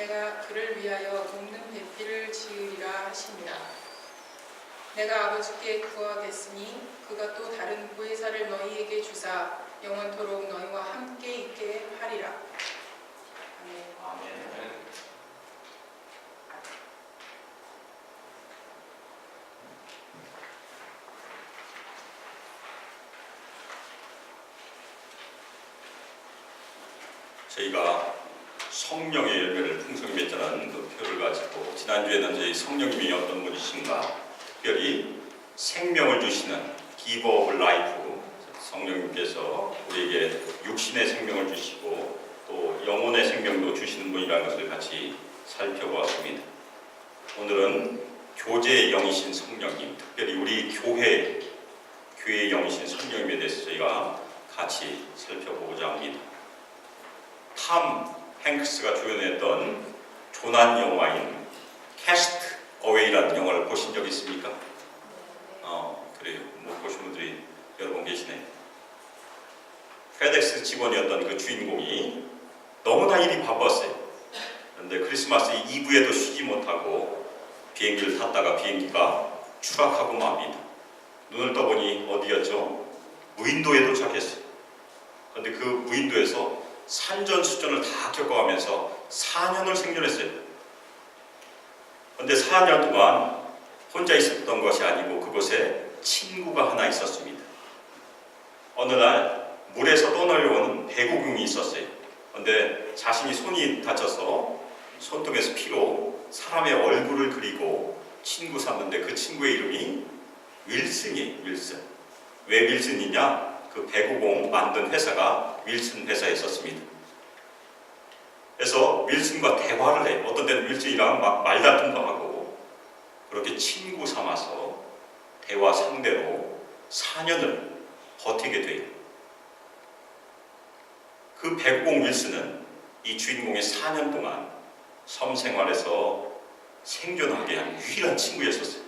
내가 그를 위하여 돕는 배필을 지으리라 하시니라. 내가 아버지께 구하겠으니 그가 또 다른 보혜사를 너희에게 주사 영원토록 너희와 함께 있게 하리라. 아멘. 아멘. 저희가 성령의 열매를 풍성히 맺자는 그 표를 가지고 지난주에는 저희 성령님이 어떤 분이신가, 특별히 생명을 주시는 기버 오브 라이프, 성령님께서 우리에게 육신의 생명을 주시고 또 영혼의 생명도 주시는 분이라는 것을 같이 살펴보았습니다. 오늘은 교제의 영이신 성령님, 특별히 우리 교회의 영이신 성령님에 대해서 저희가 같이 살펴보고자 합니다. 탐 행크스가 주연했던 조난 영화인 캐스트 어웨이라는 영화를 보신 적 있습니까? 그래요. 못 보신 분들이 여러 분 계시네요. 페덱스 직원이었던 그 주인공이 너무나 일이 바빴어요. 그런데 크리스마스 이브에도 쉬지 못하고 비행기를 탔다가 비행기가 추락하고 맙니다. 눈을 떠보니 어디였죠? 무인도에 도착했어요. 그런데 그 무인도에서 산전수전을 다 겪어가면서 4년을 생존했어요. 그런데 4년 동안 혼자 있었던 것이 아니고 그곳에 친구가 하나 있었습니다. 어느 날 물에서 떠내려오는 배구공이 있었어요. 그런데 자신이 손이 다쳐서 손등에서 피로 사람의 얼굴을 그리고 친구 삼는데 그 친구의 이름이 윌슨이에요. 윌슨. 왜 윌슨이냐? 그 배구공 만든 회사가 윌슨 회사에 있었습니다. 그래서 윌슨과 대화를 해요. 어떤 때는 윌슨이랑 막 말다툼도 하고 그렇게 친구 삼아서 대화 상대로 4년을 버티게 돼요. 그 배구공 윌슨은 이 주인공의 4년 동안 섬 생활에서 생존하게 한 유일한 친구였었어요.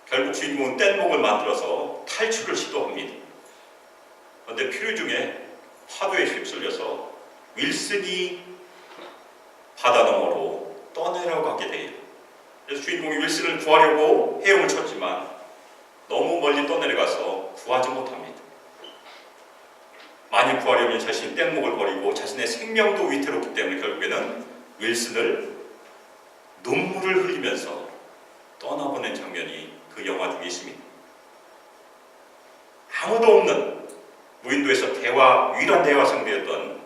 결국 주인공은 뗏목을 만들어서 탈출을 시도합니다. 그런데 표류 중에 파도에 휩쓸려서 윌슨이 바다 너머로 떠내려가게 돼요. 그래서 주인공이 윌슨을 구하려고 헤엄을 쳤지만 너무 멀리 떠내려가서 구하지 못합니다. 많이 구하려면 자신이 뗏목을 버리고 자신의 생명도 위태롭기 때문에 결국에는 윌슨을 눈물을 흘리면서 떠나보낸 장면이 그 영화 중에 있습니다. 아무도 없는 무인도에서 유일한 대화 상대였던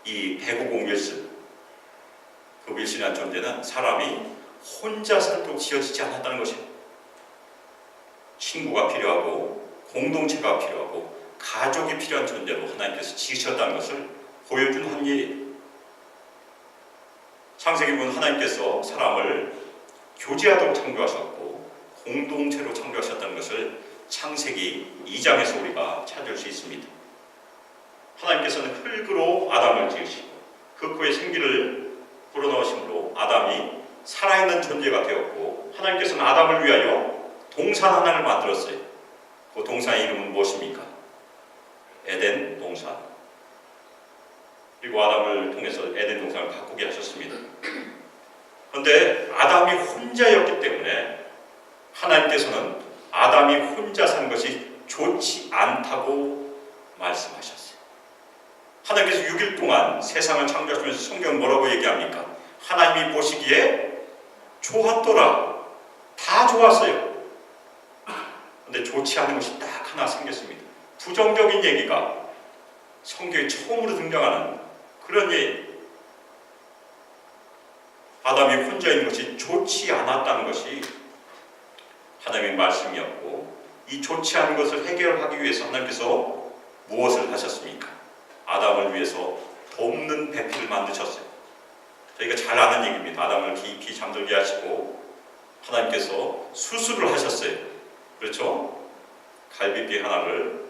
이 배구공 윌슨, 그 윌슨이라는 존재는 사람이 혼자 살도록 지어지지 않았다는 것이에요. 친구가 필요하고 공동체가 필요하고 가족이 필요한 존재로 하나님께서 지으셨다는 것을 보여준 한계예요. 창세기 보면 하나님께서 사람을 교제하도록 창조하셨고 공동체로 창조하셨다는 것을 창세기 2장에서 우리가 찾을 수 있습니다. 하나님께서는 흙으로 아담을 지으시고 그 코에 생기를 불어넣으심으로 아담이 살아있는 존재가 되었고 하나님께서는 아담을 위하여 동산 하나를 만들었어요. 그 동산의 이름은 무엇입니까? 에덴 동산. 그리고 아담을 통해서 에덴 동산을 가꾸게 하셨습니다. 그런데 아담이 혼자였기 때문에 하나님께서는 아담이 혼자 사는 것이 좋지 않다고 말씀하셨어요. 하나님께서 6일 동안 세상을 창조하시면서 성경은 뭐라고 얘기합니까? 하나님이 보시기에 좋았더라. 다 좋았어요. 그런데 좋지 않은 것이 딱 하나 생겼습니다. 부정적인 얘기가 성경에 처음으로 등장하는 그런 얘기. 아담이 혼자 있는 것이 좋지 않았다는 것이 하나님의 말씀이었고 이 좋지 않은 것을 해결하기 위해서 하나님께서 무엇을 하셨습니까? 아담을 위해서 돕는 배필을 만드셨어요. 저희가 잘 아는 얘기입니다. 아담을 깊이 잠들게 하시고 하나님께서 수술을 하셨어요. 그렇죠? 갈비뼈 하나를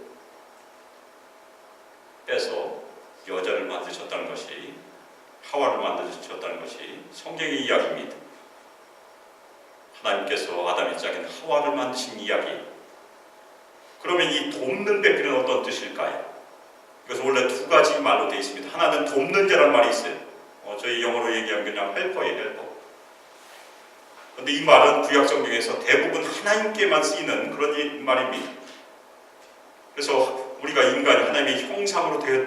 빼서 여자를 만드셨다는 것이 하와를 만드셨다는 것이 성경의 이야기입니다. 하나님께서 아담의 짝인 하와를 만드신 이야기. 그러면 이 돕는 배필은 어떤 뜻일까요? 이것은 원래 두 가지 말로 되어 있습니다. 하나는 돕는 자라는 말이 있어요. 저희 영어로 얘기하면 그냥 헬퍼예요, 헬퍼. 근데 이 말은 구약 성경에서 대부분 하나님께만 쓰이는 그런 말입니다. 그래서 우리가 인간이 하나님의 형상으로 되어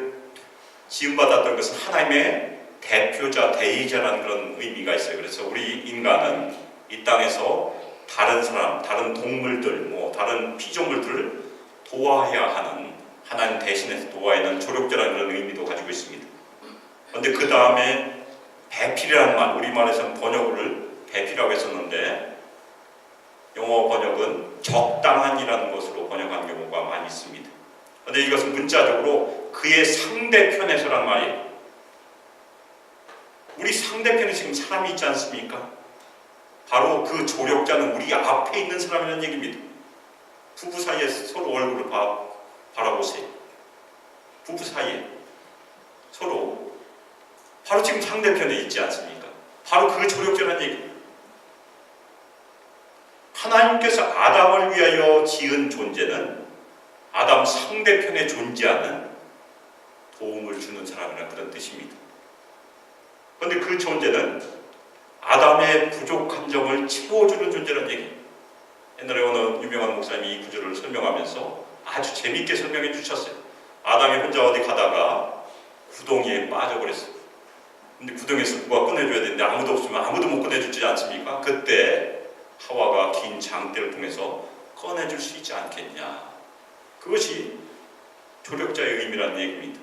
지음받았던 것은 하나님의 대표자, 대의자라는 그런 의미가 있어요. 그래서 우리 인간은 이 땅에서 다른 사람, 다른 동물들, 다른 피조물들을 도와야 하는, 하나님 대신해서 도와야 하는 조력자라는 그런 의미도 가지고 있습니다. 그런데 그 다음에 배필이라는 말, 우리말에서는 번역을 배필이라고 했었는데 영어 번역은 적당한이라는 것으로 번역한 경우가 많이 있습니다. 그런데 이것은 문자적으로 그의 상대편에서란 말이에요. 우리 상대편에 지금 사람이 있지 않습니까? 바로 그 조력자는 우리 앞에 있는 사람이라는 얘기입니다. 부부 사이에 서로 얼굴을 바라보세요. 부부 사이에 서로 바로 지금 상대편에 있지 않습니까? 바로 그 조력자라는 얘기입니다. 하나님께서 아담을 위하여 지은 존재는 아담 상대편에 존재하는 도움을 주는 사람이라는 그런 뜻입니다. 그런데 그 존재는 아담의 부족한 점을 채워주는 존재라는 얘기예요. 옛날에 어느 유명한 목사님이 이 구절을 설명하면서 아주 재미있게 설명해 주셨어요. 아담이 혼자 어디 가다가 구덩이에 빠져버렸어요. 근데 구덩이에서 누가 꺼내줘야 되는데 아무도 없으면 아무도 못 꺼내주지 않습니까? 그때 하와가 긴 장대를 통해서 꺼내줄 수 있지 않겠냐. 그것이 조력자의 의미라는 얘기입니다.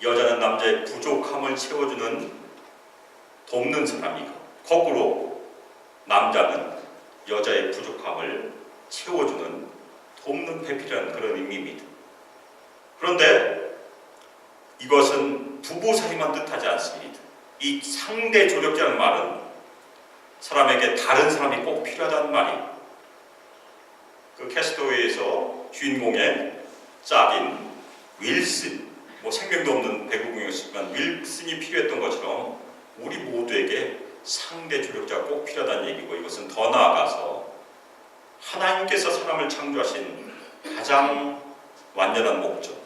여자는 남자의 부족함을 채워주는 돕는 사람이고, 거꾸로 남자는 여자의 부족함을 채워주는 돕는 배필이라는 그런 의미입니다. 그런데 이것은 부부 사이만 뜻하지 않습니다. 이 상대 조력자라는 말은 사람에게 다른 사람이 꼭 필요하다는 말이에요. 그 캐스터웨이에서 주인공의 짝인 윌슨, 생명도 없는 배구공이었지만 윌슨이 필요했던 것처럼 우리 모두에게 상대 조력자가 꼭 필요하다는 얘기고, 이것은 더 나아가서 하나님께서 사람을 창조하신 가장 완전한 목적,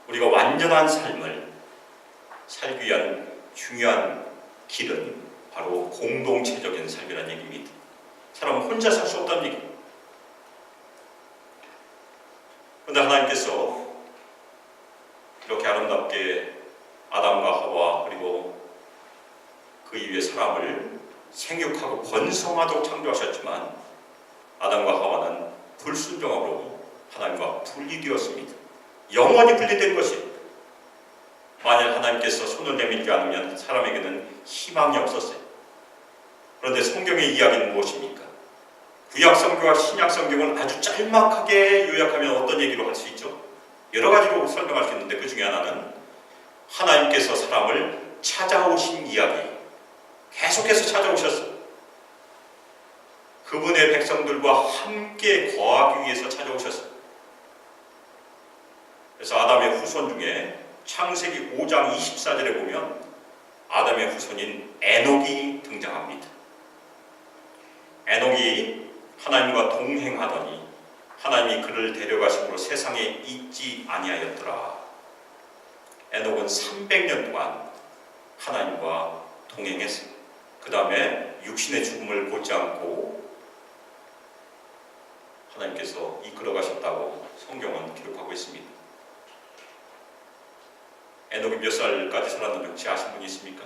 우리가 완전한 삶을 살기 위한 중요한 길은 바로 공동체적인 삶이라는 얘기입니다. 사람은 혼자 살 수 없다는 얘기입니다. 그런데 하나님께서 이렇게 아름답게 아담과 하와 그리고 그 이후에 사람을 생육하고 번성하도록 창조하셨지만 아담과 하와는 불순종함으로 하나님과 분리되었습니다. 영원히 분리된 것입니다. 만약 하나님께서 손을 내밀지 않으면 사람에게는 희망이 없었어요. 그런데 성경의 이야기는 무엇입니까? 구약 성경과 신약 성경을 아주 짤막하게 요약하면 어떤 얘기로 할 수 있죠? 여러 가지로 설명할 수 있는데 그 중에 하나는 하나님께서 사람을 찾아오신 이야기, 계속해서 찾아오셨어요. 그분의 백성들과 함께 거하기 위해서 찾아오셨어요. 그래서 아담의 후손 중에 창세기 5장 24절에 보면 아담의 후손인 에녹이 등장합니다. 에녹이 하나님과 동행하더니 하나님이 그를 데려가심으로 세상에 있지 아니하였더라. 에녹은 300년 동안 하나님과 동행했습니다. 그 다음에 육신의 죽음을 보지 않고 하나님께서 이끌어 가셨다고 성경은 기록하고 있습니다. 에녹이 몇 살까지 살았는지 혹시 아신 분이 있습니까?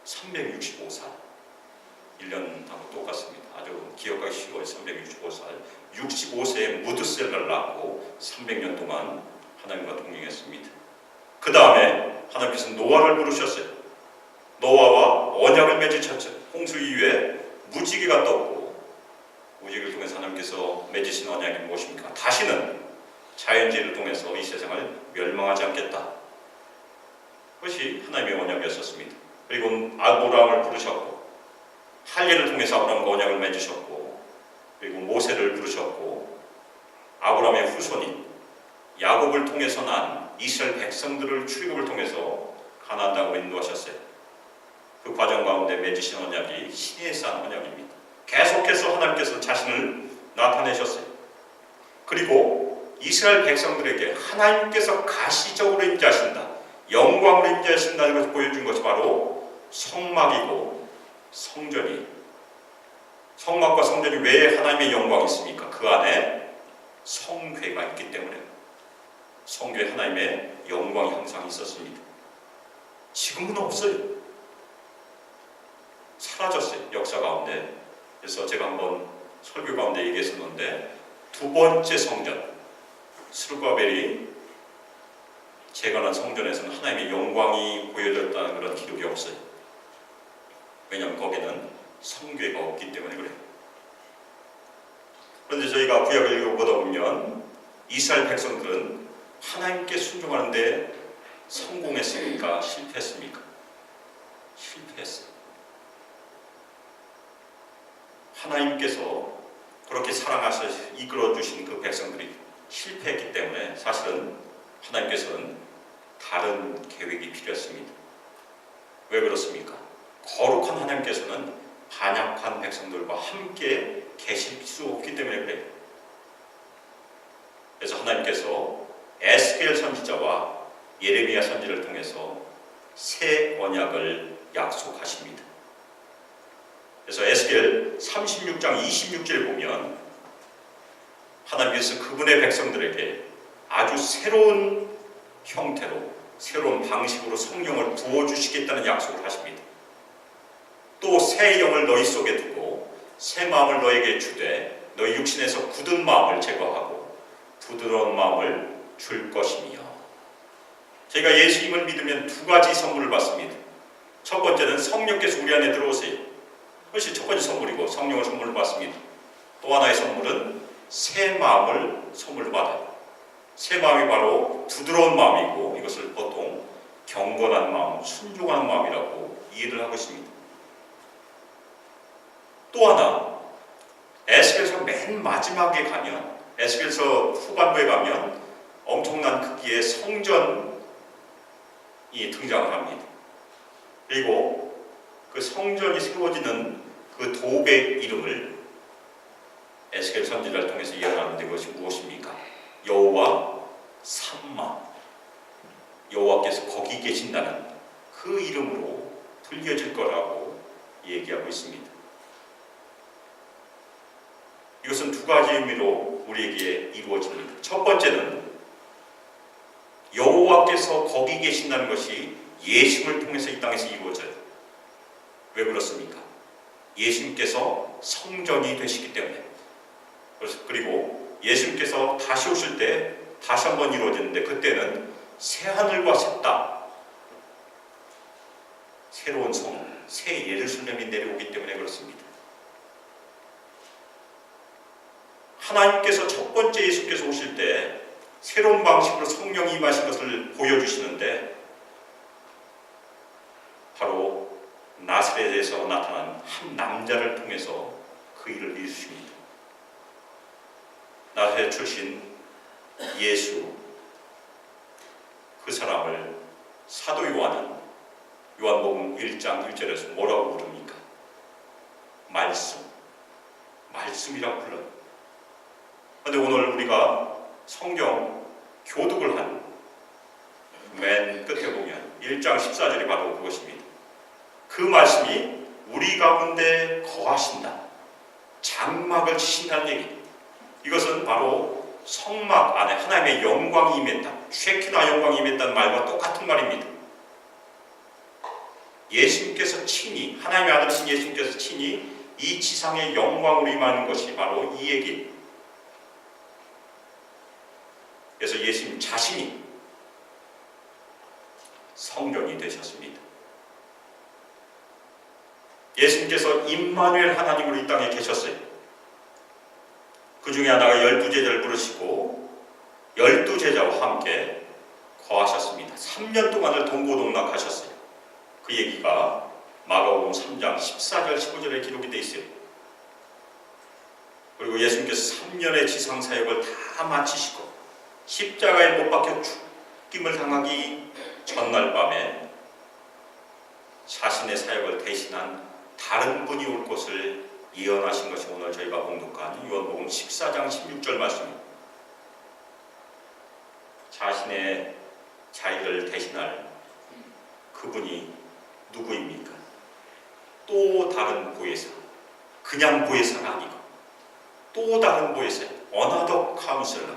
365살. 1년하고 똑같습니다. 아주 기억하기 쉬워요. 365살. 65세에 무드셀라를 낳고 300년 동안 하나님과 동행했습니다. 그 다음에 하나님께서 노아를 부르셨어요. 노아와 언약을 맺으셨죠. 홍수 이후에 무지개가 떴고, 무지개를 통해서 하나님께서 맺으신 언약이 무엇입니까? 다시는 자연재해를 통해서 이 세상을 멸망하지 않겠다. 그것이 하나님의 언약이었습니다. 그리고 아브라함을 부르셨고, 할례를 통해서 아브라함과 언약을 맺으셨고, 그리고 모세를 부르셨고, 아브라함의 후손인 야곱을 통해서 난 이스라엘 백성들을 출애굽을 통해서 가나안 땅으로 인도하셨어요. 그 과정 가운데 맺으신 언약이 신의 산 언약입니다. 계속해서 하나님께서 자신을 나타내셨어요. 그리고 이스라엘 백성들에게 하나님께서 가시적으로 임재하신다, 영광으로 임재하신다는 것을 보여준 것이 바로 성막이고 성전이. 성막과 성전이 왜 하나님의 영광이 있습니까? 그 안에 성궤가 있기 때문에. 성궤에 하나님의 영광이 항상 있었습니다. 지금은 없어요. 사라졌어요, 역사 가운데. 그래서 제가 한번 설교 가운데 얘기했었는데, 두 번째 성전 스룹바벨이 재건한 성전에서는 하나님의 영광이 보여졌다는 그런 기록이 없어요. 왜냐하면 거기는 성궤가 없기 때문에 그래요. 그런데 저희가 구약을 읽어보다 보면 이스라엘 백성들은 하나님께 순종하는데 성공했습니까? 실패했습니까? 실패했어요. 하나님께서 그렇게 사랑하셔서 이끌어주신 그 백성들이 실패했기 때문에 사실은 하나님께서는 다른 계획이 필요했습니다. 왜 그렇습니까? 거룩한 하나님께서는 반역한 백성들과 함께 계실 수 없기 때문에 그래요. 그래서 하나님께서 에스겔 선지자와 예레미야 선지를 통해서 새 언약을 약속하십니다. 그래서 에스겔 36장 26절 보면 하나님께서 그분의 백성들에게 아주 새로운 형태로, 새로운 방식으로 성령을 부어주시겠다는 약속을 하십니다. 또 새 영을 너희 속에 두고 새 마음을 너에게 주되 너희 육신에서 굳은 마음을 제거하고 부드러운 마음을 줄 것이며. 저희가 예수님을 믿으면 두 가지 선물을 받습니다. 첫 번째는 성령께서 우리 안에 들어오세요. 그것이 첫 번째 선물이고 성령을 선물로 받습니다. 또 하나의 선물은 새 마음을 선물로 받아요. 새 마음이 바로 부드러운 마음이고 이것을 보통 경건한 마음, 순종하는 마음이라고 이해를 하고 있습니다. 또 하나, 에스겔서 맨 마지막에 가면, 에스겔서 후반부에 가면 엄청난 크기의 성전이 등장을 합니다. 그리고 그 성전이 세워지는 그 도배의 이름을 에스겔 선지자를 통해서 예언하는데 그것이 무엇입니까? 여호와 삼마, 여호와께서 거기 계신다는 그 이름으로 불려질 거라고 얘기하고 있습니다. 이것은 두 가지 의미로 우리에게 이루어집니다. 첫 번째는 여호와께서 거기 계신다는 것이 예수님을 통해서 이 땅에서 이루어져요. 왜 그렇습니까? 예수님께서 성전이 되시기 때문에. 그리고 예수님께서 다시 오실 때 다시 한번 이루어지는데 그때는 새 하늘과 새 땅, 새로운 성, 새 예루살렘이 내려오기 때문에 그렇습니다. 하나님께서 첫 번째 예수께서 오실 때 새로운 방식으로 성령이 임하신 것을 보여주시는데 바로 나사렛에서 나타난 한 남자를 통해서 그 일을 이루십니다. 나사렛 출신 예수, 그 사람을 사도 요한은 요한복음 1장 1절에서 뭐라고 부릅니까? 말씀이라고 불러요. 그런데 오늘 우리가 성경 교독을 한 맨 끝에 보면 1장 14절이 바로 그것입니다. 그 말씀이 우리 가운데 거하신다, 장막을 치신다는 얘기. 이것은 바로 성막 안에 하나님의 영광이 임했다, 쉐키나 영광이 임했다는 말과 똑같은 말입니다. 예수님께서 친히, 하나님의 아들이신 예수님께서 친히 이 지상의 영광으로 임하는 것이 바로 이 얘기. 그래서 예수님 자신이 성령이 되셨습니다. 예수님께서 임마누엘 하나님으로 이 땅에 계셨어요. 그 중에 하나가 12제자를 부르시고 12제자와 함께 거하셨습니다. 3년 동안을 동고동락하셨어요. 그 얘기가 마가복음 3장 14절 15절에 기록이 되어 있어요. 그리고 예수님께서 3년의 지상사역을 다 마치시고 십자가에 못 박혀 죽임을 당하기 전날 밤에 자신의 사역을 대신한 다른 분이 올 것을 예언하신 것이 오늘 저희가 공독한 요한복음 14장 16절 말씀입니다. 자신의 자기를 대신할 그분이 누구입니까? 또 다른 보혜사, 그냥 보혜사가 아니고 또 다른 보혜사, 어나더 카운슬러.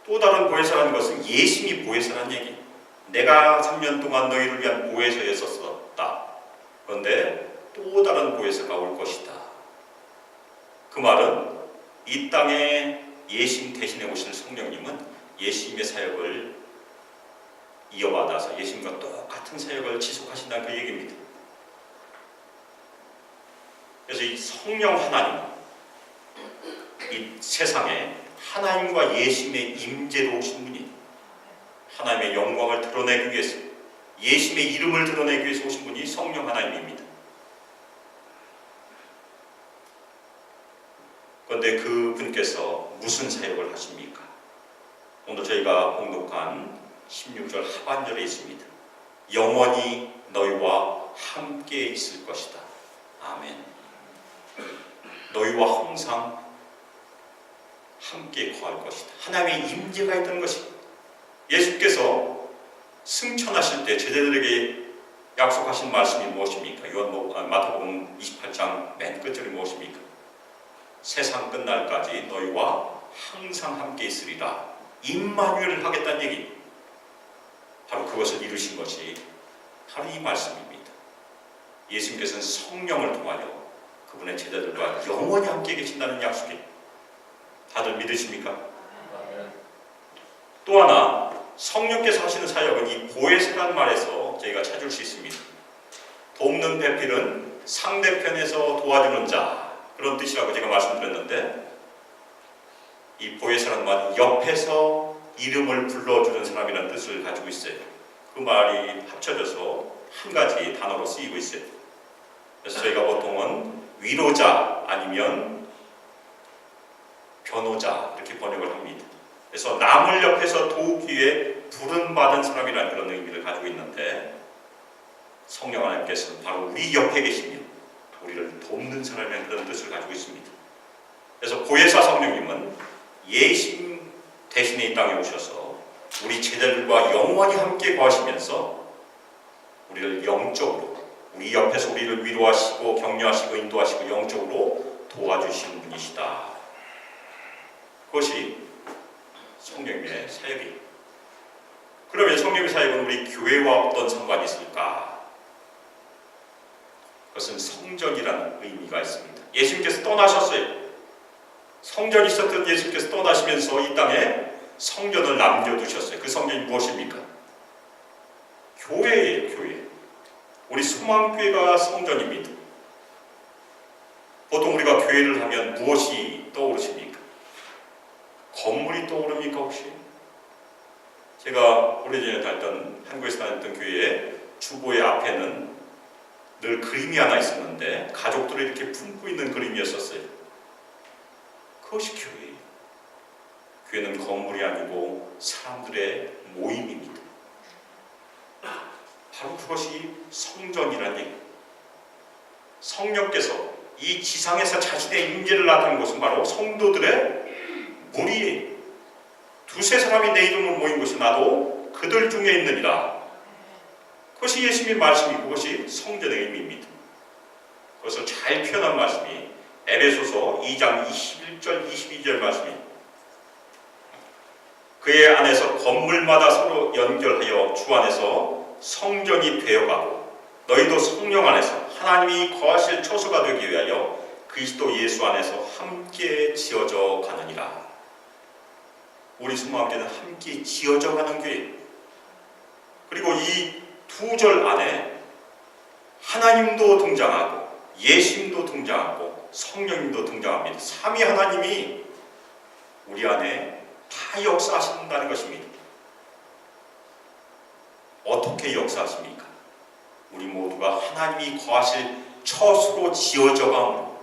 또 다른 보혜사라는 것은 예수님이 보혜사라는 얘기. 내가 3년 동안 너희를 위한 보혜사였었다. 그런데 또 다른 보혜사가 올 것이다. 그 말은 이 땅에 예수님 대신에 오실 성령님은 예수님의 사역을 이어받아서 예수님과 똑같은 사역을 지속하신다는 그 얘기입니다. 그래서 이 성령 하나님, 이 세상에 하나님과 예수님의 임재로 오신 분이 하나님의 영광을 드러내기 위해서, 예수님의 이름을 드러내기 위해서 오신 분이 성령 하나님입니다. 그런데 그 분께서 무슨 사역을 하십니까? 오늘 저희가 봉독한 16절 하반절에 있습니다. 영원히 너희와 함께 있을 것이다. 아멘. 너희와 항상 함께 거할 것이다. 하나님의 임재가 있다는 것입니다. 예수께서 승천하실 때 제자들에게 약속하신 말씀이 무엇입니까? 마태복음 28장 맨 끝절이 무엇입니까? 세상 끝날까지 너희와 항상 함께 있으리라. 임마누엘을 하겠다는 얘기. 바로 그것을 이루신 것이 바로 이 말씀입니다. 예수님께서는 성령을 통하여 그분의 제자들과 영원히 함께 계신다는 약속이 다들 믿으십니까? 또 하나 성령께서 하시는 사역은 이 보혜사라는 말에서 저희가 찾을 수 있습니다. 돕는 배필은 상대편에서 도와주는 자, 그런 뜻이라고 제가 말씀드렸는데, 이 보혜사라는 말은 옆에서 이름을 불러주는 사람이라는 뜻을 가지고 있어요. 그 말이 합쳐져서 한 가지 단어로 쓰이고 있어요. 그래서 저희가 보통은 위로자 아니면 변호자 이렇게 번역을 합니다. 그래서 남을 옆에서 도우기 위해 부름받은 사람이라는 그런 의미를 가지고 있는데, 성령 하나님께서는 바로 우리 옆에 계시며 우리를 돕는 사람이라는 그런 뜻을 가지고 있습니다. 그래서 보혜사 성령님은 예수님 대신에 이 땅에 오셔서 우리 제자들과 영원히 함께 거하시면서 우리를 영적으로, 우리 옆에서 우리를 위로하시고 격려하시고 인도하시고 영적으로 도와주시는 분이시다. 그것이 성령님의 사역이에요. 그러면 성령의 사역은 우리 교회와 어떤 상관이 있을까? 그것은 성전이라는 의미가 있습니다. 예수님께서 떠나셨어요. 성전이 있었던 예수님께서 떠나시면서 이 땅에 성전을 남겨두셨어요. 그 성전이 무엇입니까? 교회예요. 교회. 우리 소망교회가 성전입니다. 보통 우리가 교회를 하면 무엇이 떠오르십니까? 건물이 떠오릅니까 혹시? 제가 오래전에 다녔던, 한국에서 다녔던 교회에 주보의 앞에는 늘 그림이 하나 있었는데 가족들이 이렇게 품고 있는 그림이었었어요. 그것이 교회예요. 교회는 건물이 아니고 사람들의 모임입니다. 바로 그것이 성전이라는 얘기. 성령께서 이 지상에서 자신의 임재를 나타낸 것은 바로 성도들의 무리예요. 두세 사람이 내 이름으로 모인 곳이 나도 그들 중에 있느니라. 그것이 예수님의 말씀이고 그것이 성전의 의미입니다. 그것을 잘 표현한 말씀이 에베소서 2장 21절 22절 말씀입니다. 그의 안에서 건물마다 서로 연결하여 주 안에서 성전이 되어가고 너희도 성령 안에서 하나님이 거하실 처소가 되기 위하여 그리스도 예수 안에서 함께 지어져 가느니라. 우리 소망교회는 함께 지어져 가는 교회. 그리고 이 두 절 안에 하나님도 등장하고 예수님도 등장하고 성령님도 등장합니다. 삼위 하나님이 우리 안에 다 역사하신다는 것입니다. 어떻게 역사하십니까? 우리 모두가 하나님이 거하실 처소로 지어져 가므로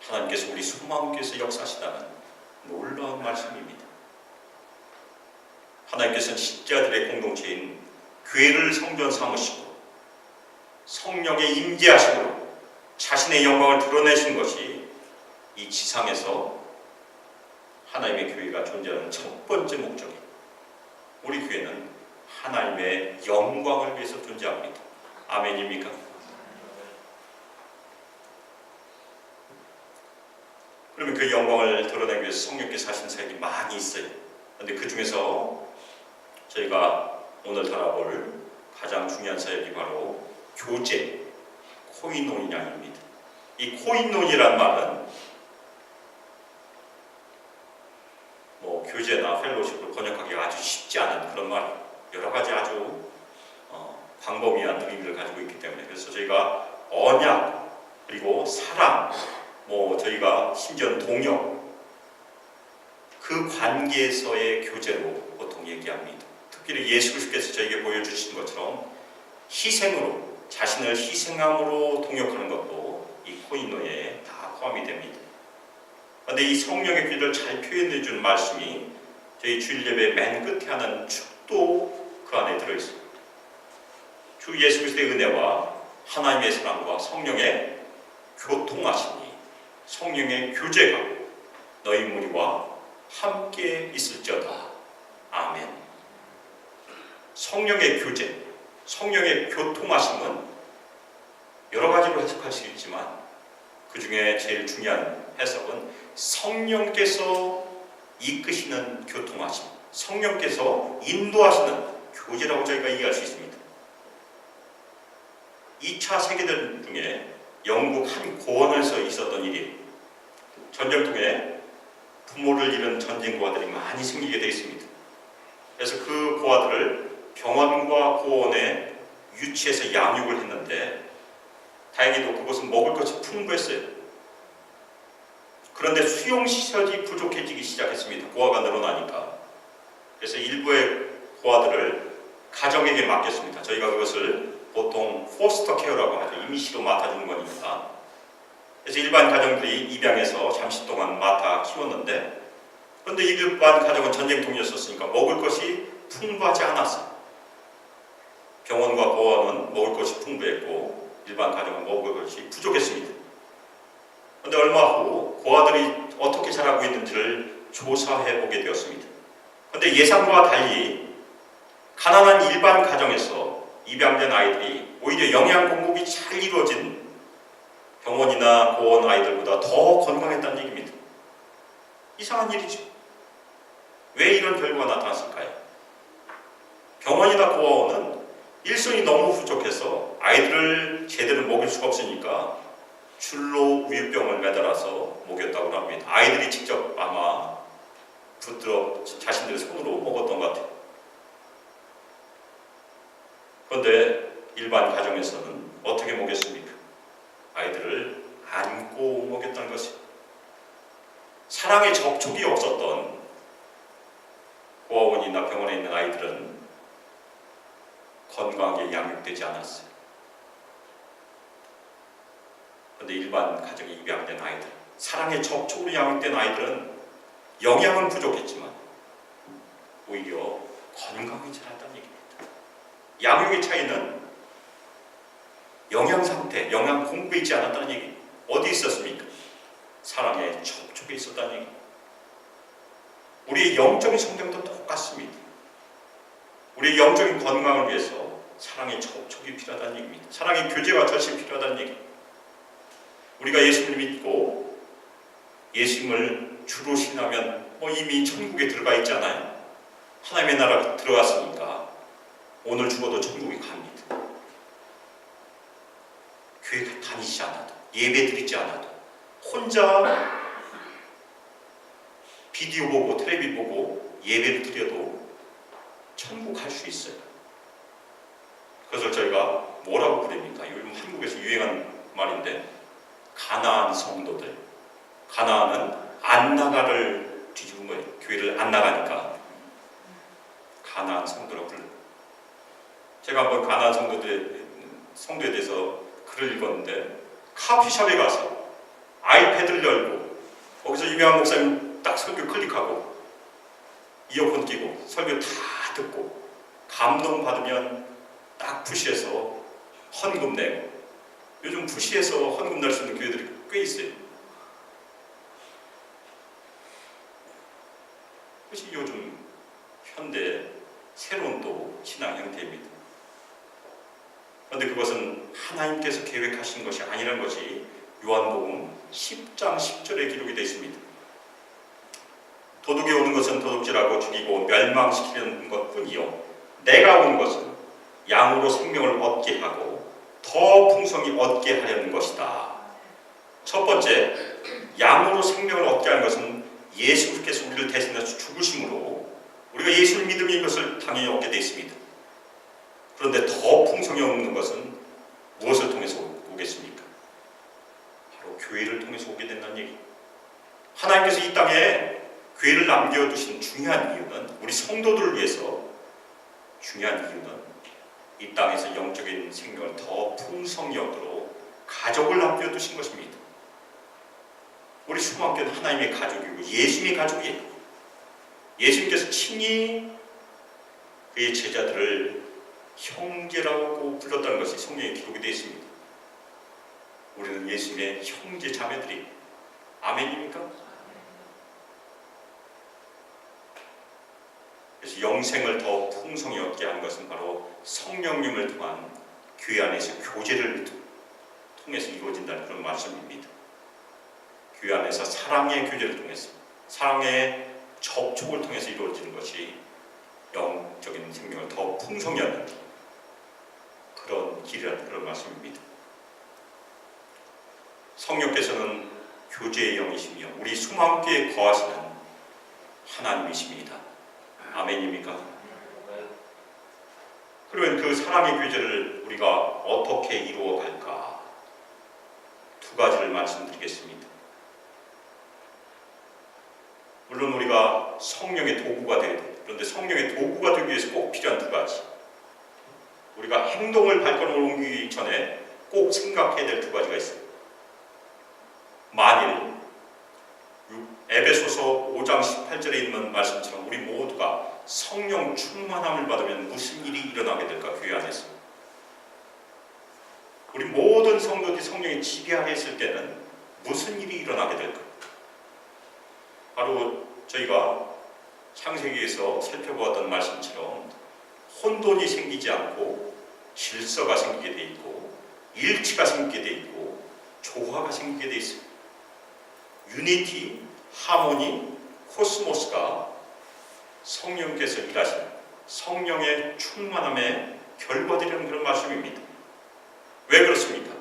하나님께서 우리 소망교회에서 역사하시다는 놀라운 말씀입니다. 하나님께서는 십자들의 공동체인 교회를 성전 삼으시고 성령의 임재하심으로 자신의 영광을 드러내신 것이 이 지상에서 하나님의 교회가 존재하는 첫 번째 목적이 우리 교회는 하나님의 영광을 위해서 존재합니다. 아멘입니까? 그러면 그 영광을 드러내기 위해서 성령께서 하신 사역이 많이 있어요. 그런데 그 중에서 저희가 오늘 다뤄볼 가장 중요한 사역이 바로 교제, 코이노니아입니다. 이 코이노니란 말은 교제나 펠로십을 번역하기가 아주 쉽지 않은 그런 말이에요. 여러 가지 아주 광범위한 의미를 가지고 있기 때문에 그래서 저희가 언약 그리고 사랑 저희가 심지어 동역 그 관계에서의 교제로 보통 얘기합니다. 특별히 예수 그리스도께서 저에게 보여주신 것처럼 희생으로 자신을 희생함으로 동역하는 것도 이 코이노니아에 다 포함이 됩니다. 그런데 이 성령의 귀를 잘 표현해 준 말씀이 저희 주일 예배 맨 끝에 하는 축도 그 안에 들어있습니다. 주 예수 그리스도의 은혜와 하나님의 사랑과 성령의 교통하심이 성령의 교제가 너희 무리와 함께 있을지어다. 아멘. 성령의 교제, 성령의 교통하심은 여러 가지로 해석할 수 있지만 그 중에 제일 중요한 해석은 성령께서 이끄시는 교통하심, 성령께서 인도하시는 교제라고 저희가 이해할 수 있습니다. 2차 세계대전 중에 영국 한 고원에서 있었던 일이 전쟁통에 부모를 잃은 전쟁 고아들이 많이 생기게 되어 있습니다. 그래서 그 고아들을 병원과 고원에 유치해서 양육을 했는데 다행히도 그곳은 먹을 것이 풍부했어요. 그런데 수용시설이 부족해지기 시작했습니다. 고아가 늘어나니까. 그래서 일부의 고아들을 가정에게 맡겼습니다. 저희가 그것을 보통 포스터 케어라고 하죠. 임시로 맡아주는 거니까. 그래서 일반 가정들이 입양해서 잠시 동안 맡아 키웠는데 그런데 일반 가정은 전쟁통이었으니까 먹을 것이 풍부하지 않았어요. 병원과 고아는 먹을 것이 풍부했고 일반 가정은 먹을 것이 부족했습니다. 그런데 얼마 후 고아들이 어떻게 자라고 있는지를 조사해 보게 되었습니다. 그런데 예상과 달리 가난한 일반 가정에서 입양된 아이들이 오히려 영양 공급이 잘 이루어진 병원이나 고원 아이들보다 더 건강했다는 얘기입니다. 이상한 일이죠. 왜 이런 결과가 나타났을까요? 병원이나 고아원은 일손이 너무 부족해서 아이들을 제대로 먹일 수가 없으니까 줄로 우유병을 매달아서 먹였다고 합니다. 아이들이 직접 아마 붙들어 자신들의 손으로 먹었던 것 같아요. 그런데 일반 가정에서는 어떻게 먹였습니까? 아이들을 안고 먹였다는 것입니다. 사랑의 접촉이 없었던 고아원이나 병원에 있는 아이들은 건강하게 양육되지 않았어요. 그런데 일반 가정에 입양된 아이들, 사랑의 접촉으로 양육된 아이들은 영양은 부족했지만 오히려 건강히 자랐다는 얘기입니다. 양육의 차이는 영양 상태, 영양 공부에 있지 않았다는 얘기. 어디 있었습니까? 사랑의 접촉에 있었다는 얘기. 우리의 영적인 성장도 똑같습니다. 우리의 영적인 건강을 위해서 사랑의 접촉이 필요하다는 얘기입니다. 사랑의 교제가 절실히 필요하다는 얘기. 우리가 예수님을 믿고 예수님을 주로 신하면 이미 천국에 들어가 있잖아요. 하나님의 나라 들어갔으니까 오늘 죽어도 천국에 갑니다. 교회 다니지 않아도, 예배 드리지 않아도, 혼자 비디오 보고 텔레비 보고 예배를 드려도 천국 갈 수 있어요. 그래서 저희가 뭐라고 부릅니까? 요즘 한국에서 유행한 말인데 가나안 성도들. 가나안은 안 나가를 뒤집은 거예요. 교회를 안 나가니까 가나안 성도라고 불러요. 제가 한번 가나안 성도에 대해서 글을 읽었는데 카피숍에 가서 아이패드를 열고 거기서 유명한 목사님 딱 설교 클릭하고 이어폰 끼고 설교 다 듣고 감동받으면 딱 푸시해서 헌금 내고 요즘 푸시해서 헌금 낼 수 있는 교회들이 꽤 있어요. 현대 새로운 또 신앙 형태입니다. 그런데 그것은 하나님께서 계획하신 것이 아니라는 것이 요한복음 10장 10절에 기록이 되어 있습니다. 도둑이 오는 것은 도둑질하고 죽이고 멸망시키는 것뿐이요 내가 온 것은 양으로 생명을 얻게 하고 더 풍성히 얻게 하려는 것이다. 첫 번째, 양으로 생명을 얻게 하는 것은 예수 그리스도께서 우리를 대신해서 죽으심으로 우리가 예수를 믿으면 이것을 당연히 얻게 되어 있습니다. 그런데 더 풍성히 얻는 것은 무엇을 통해서 오겠습니까? 바로 교회를 통해서 오게 된다는 얘기. 하나님께서 이 땅에 교회를 남겨두신 중요한 이유는, 우리 성도들을 위해서 중요한 이유는 이 땅에서 영적인 생명을 더 풍성히 얻도록 가족을 남겨두신 것입니다. 우리 수고함께는 하나님의 가족이고 예수님의 가족이에요. 예수님께서 친히 그의 제자들을 형제라고 불렀다는 것이 성경에 기록이 되어 있습니다. 우리는 예수님의 형제 자매들이 아멘입니까? 그래서 영생을 더 풍성히 얻게 하는 것은 바로 성령님을 통한 교회 안에서 교제를 통해서 이루어진다는 그런 말씀입니다. 교회 안에서 사랑의 교제를 통해서, 사랑의 접촉을 통해서 이루어지는 것이 영적인 생명을 더 풍성히 하는 그런 길이라는 그런 말씀입니다. 성령께서는 교제의 영이시며 우리 수망교에 거하시는 하나님이십니다. 아멘입니까? 그러면 그 사랑의 교제를 우리가 어떻게 이루어갈까? 두 가지를 말씀드리겠습니다. 물론 우리가 성령의 도구가 되어야 돼요. 그런데 성령의 도구가 되기 위해서 꼭 필요한 두 가지. 우리가 행동을 발걸음을 옮기기 전에 꼭 생각해야 될 두 가지가 있어요. 만일 에베소서 5장 18절에 있는 말씀처럼 우리 모두가 성령 충만함을 받으면 무슨 일이 일어나게 될까? 교회 안에서 우리 모든 성도들이 성령의 지배하에 있을 때는 무슨 일이 일어나게 될까? 바로 저희가 창세기에서 살펴보았던 말씀처럼 혼돈이 생기지 않고 질서가 생기게 돼 있고 일치가 생기게 돼 있고 조화가 생기게 돼 있어요. 유니티, 하모니, 코스모스가 성령께서 일하신 성령의 충만함의 결과들이라는 그런 말씀입니다. 왜 그렇습니까?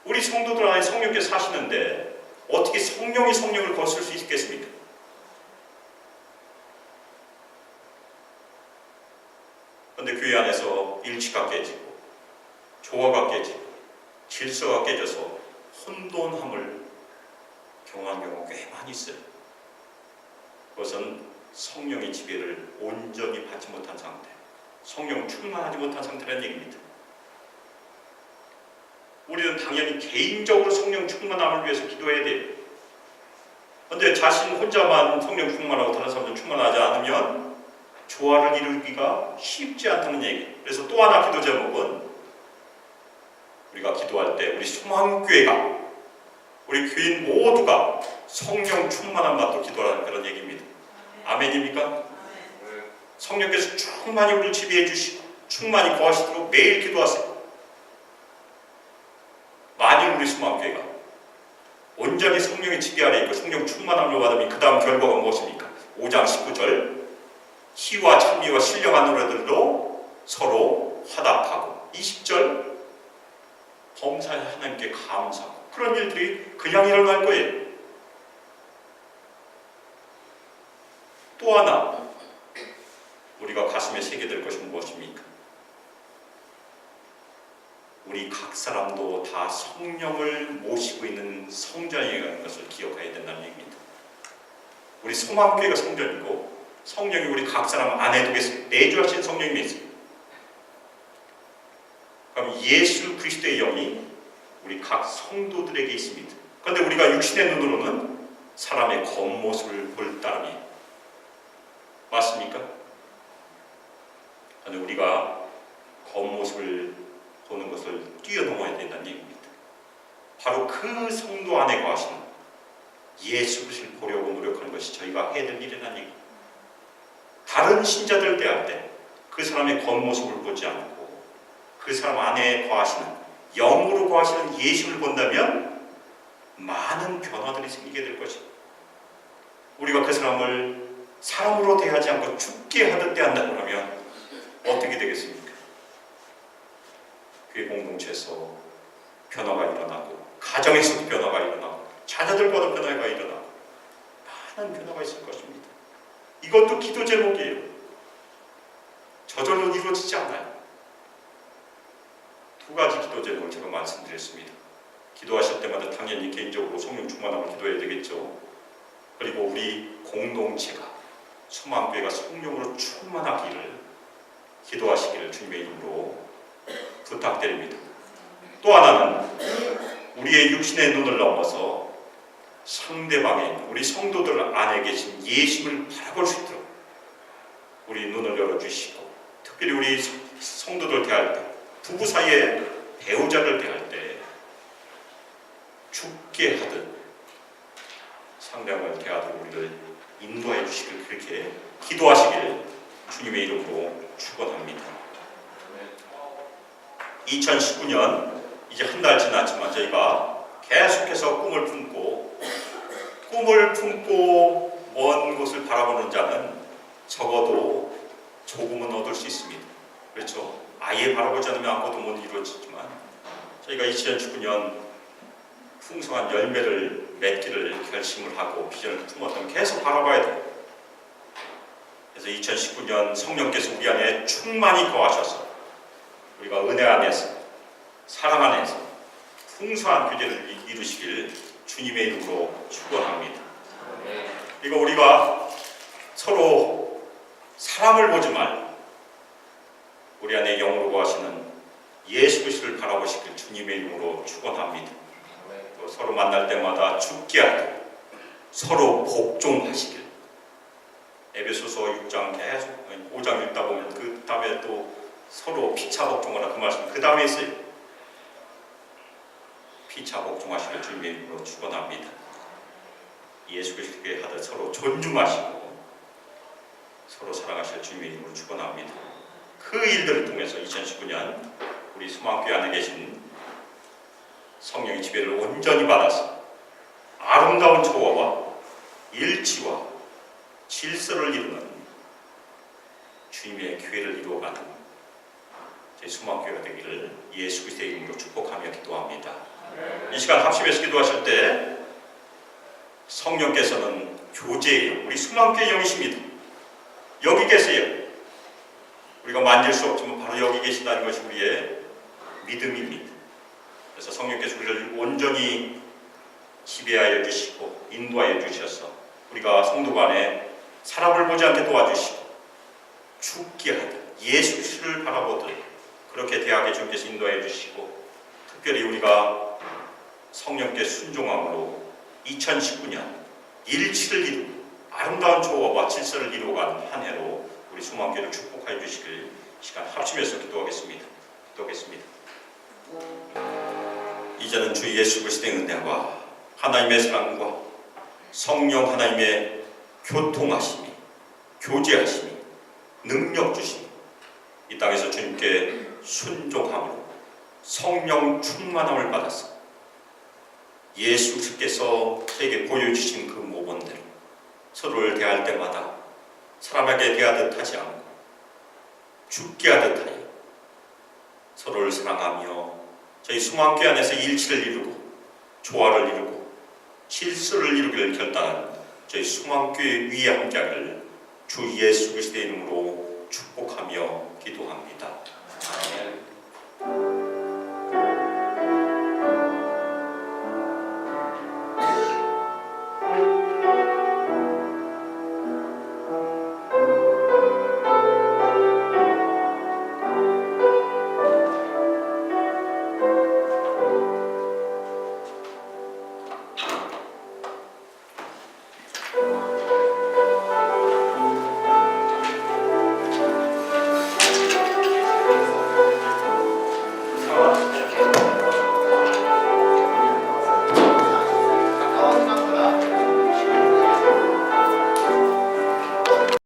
우리 성도들 안에 성령께서 사시는데 어떻게 성령이 성령을 거스를 수 있겠습니까? 그런데 교회 안에서 일치가 깨지고 조화가 깨지고 질서가 깨져서 혼돈함을 경험한 경우가 꽤 많이 있어요. 그것은 성령의 지배를 온전히 받지 못한 상태, 성령 충만하지 못한 상태라는 얘기입니다. 우리는 당연히 개인적으로 성령 충만함을 위해서 기도해야 돼요. 그런데 자신 혼자만 성령 충만하고 다른 사람들 충만하지 않으면 조화를 이루기가 쉽지 않다는 얘기. 그래서 또 하나 기도 제목은 우리가 기도할 때 우리 소망교회가, 우리 교인 모두가 성령 충만함 받도록 기도하는 그런 얘기입니다. 아멘입니까? 성령께서 충만히 우리를 지배해 주시고 충만히 거하시도록 매일 기도하세요. 만일 우리 소망교회가 온전히 성령의 지배 아래 있고 성령 충만함을 받으면 그 다음 결과가 무엇입니까? 5장 19절 희와 찬미와 신령한 노래들로 서로 화답하고 20절 범사에 하나님께 감사하고 그런 일들이 그냥 일어날 거예요. 또 하나 우리가 가슴에 새게 될 것은 무엇입니까? 우리 각 사람도 다 성령을 모시고 있는 성전이라는 것을 기억해야 된다는 얘기입니다. 우리 소망교회가 성전이고 성령이 우리 각 사람 안에도 계세요. 내주하신 성령님이 있어요. 그럼 예수 그리스도의 영이 우리 각 성도들에게 있습니다. 그런데 우리가 육신의 눈으로는 사람의 겉모습을 볼 따름이에요. 맞습니까? 그런데 우리가 겉모습을 보는 것을 뛰어넘어야 된다는 얘기입니다. 바로 그 성도 안에 거하시는 예수 그리스도를 보려고 노력하는 것이 저희가 해야 될 일이라는 얘기입니다. 다른 다른 신자들 대할 때 그 사람의 겉모습을 보지 않고 그 사람 안에 거하시는, 영으로 거하시는 예수를 본다면 많은 변화들이 생기게 될 것입니다. 우리가 그 사람을 사람으로 대하지 않고 죽게 하듯 대한다고 하면 어떻게 되겠습니까? 교회 공동체에서 변화가 일어나고, 가정에서도 변화가 일어나고, 자녀들과도 변화가 일어나고, 많은 변화가 있을 것입니다. 이것도 기도 제목이에요. 저절로 이루어지지 않아요. 두 가지 기도 제목을 제가 말씀드렸습니다. 기도하실 때마다 당연히 개인적으로 성령 충만함을 기도해야 되겠죠. 그리고 우리 공동체가, 소망교회가 성령으로 충만하기를 기도하시기를 주님의 이름으로 부탁드립니다. 또 하나는 우리의 육신의 눈을 넘어서 상대방의, 우리 성도들 안에 계신 예수를 바라볼 수 있도록 우리 눈을 열어주시고, 특별히 우리 성도들 대할 때, 부부 사이에 배우자를 대할 때 죽게 하듯 상대방을 대하도록 우리를 인도해 주시길, 그렇게 기도하시길 주님의 이름으로 축원합니다. 2019년 이제 한 달 지났지만 저희가 계속해서 꿈을 품고 먼 곳을 바라보는 자는 적어도 조금은 얻을 수 있습니다. 그렇죠? 아예 바라보지 않으면 아무것도 못 이루어지지만 저희가 2019년 풍성한 열매를 맺기를 결심을 하고 비전을 품었다면 계속 바라봐야 돼요. 그래서 2019년 성령께서 우리 안에 충만히 거하셔서 우리가 은혜 안에서, 사랑 안에서 풍성한 교제를 이루시길 주님의 이름으로 축원합니다. 그리고 우리가 서로 사람을 보지 말고 우리 안에 영으로 거하시는 예수 그리스도를 바라보시길 주님의 이름으로 축원합니다. 또 서로 만날 때마다 죽게 하고 서로 복종하시길. 에베소서 6장 계속 5장 읽다 보면 그 다음에 또 서로 피차 복종하라, 그 말씀 그 다음에 있어요. 피차 복종하시길 주님의 이름으로 축원합니다. 예수 그리스도께 하듯 서로 존중하시고 서로 사랑하실 주님의 이름으로 축원합니다. 그 일들을 통해서 2019년 우리 소망교회 안에 계신 성령의 지배를 온전히 받아서 아름다운 조화와 일치와 질서를 이루는 주님의 교회를 이루어가는 제 소망교회가 되기를 예수 그리스도의 이름으로 축복하며 기도합니다. 이 시간 합심해서 기도하실 때 성령께서는 교제예요. 우리 소망교회 영이십니다. 여기 계세요. 우리가 만질 수 없지만 바로 여기 계신다는 것이 우리의 믿음입니다. 그래서 성령께서 우리를 온전히 지배하여 주시고 인도하여 주셔서 우리가 성도 간에 사람을 보지 않게 도와주시고 죽게 하듯 예수 그리스도를 바라보듯 그렇게 대하게 주님께서 인도하여 주시고, 특별히 우리가 성령께 순종함으로 2019년 일치를 이루고 아름다운 조화와 질서를 이루어가는 한 해로 우리 소망교회를 축복하여 주시길 시간 합심해서 기도하겠습니다. 이제는 주 예수 그리스도의 은혜와 하나님의 사랑과 성령 하나님의 교통하심이, 교제하심이, 능력 주심이 이 땅에서 주님께 순종함으로 성령 충만함을 받아서 예수 그리스도께서 저에게 보여주신 그 모본대로 서로를 대할 때마다 사람에게 대하듯 하지 않고 죽게 하듯 하여 서로를 사랑하며 저희 소망교회 안에서 일치를 이루고 조화를 이루고 질서를 이루기를 결단한 저희 소망교회 위에 함께하기를 주 예수 그리스도의 이름으로 축복하며